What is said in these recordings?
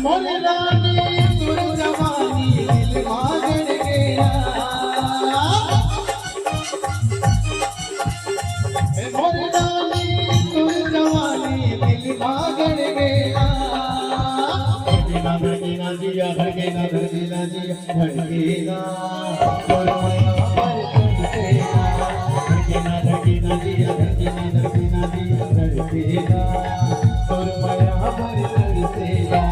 मोरे रानी तुर जवानी दिल मांगण गया मोरे रानी तुर जवानी दिल मांगण गया धड़केना जिया धड़केना धड़केना जिया धड़केना और माया पर धड़केना धड़केना धड़केना जिया धड़केना धड़केना जिया धड़केना और माया पर धड़केना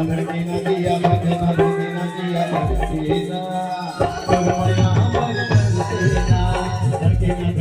धड़केना दिया धड़केना धड़केना दिया धड़केना और माया पर धड़केना धड़केना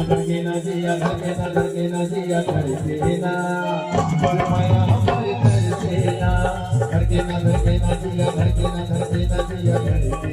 धड़केना दिया धड़केना धड़केना दिया धड़केना और माया पर धड़केना धड़केना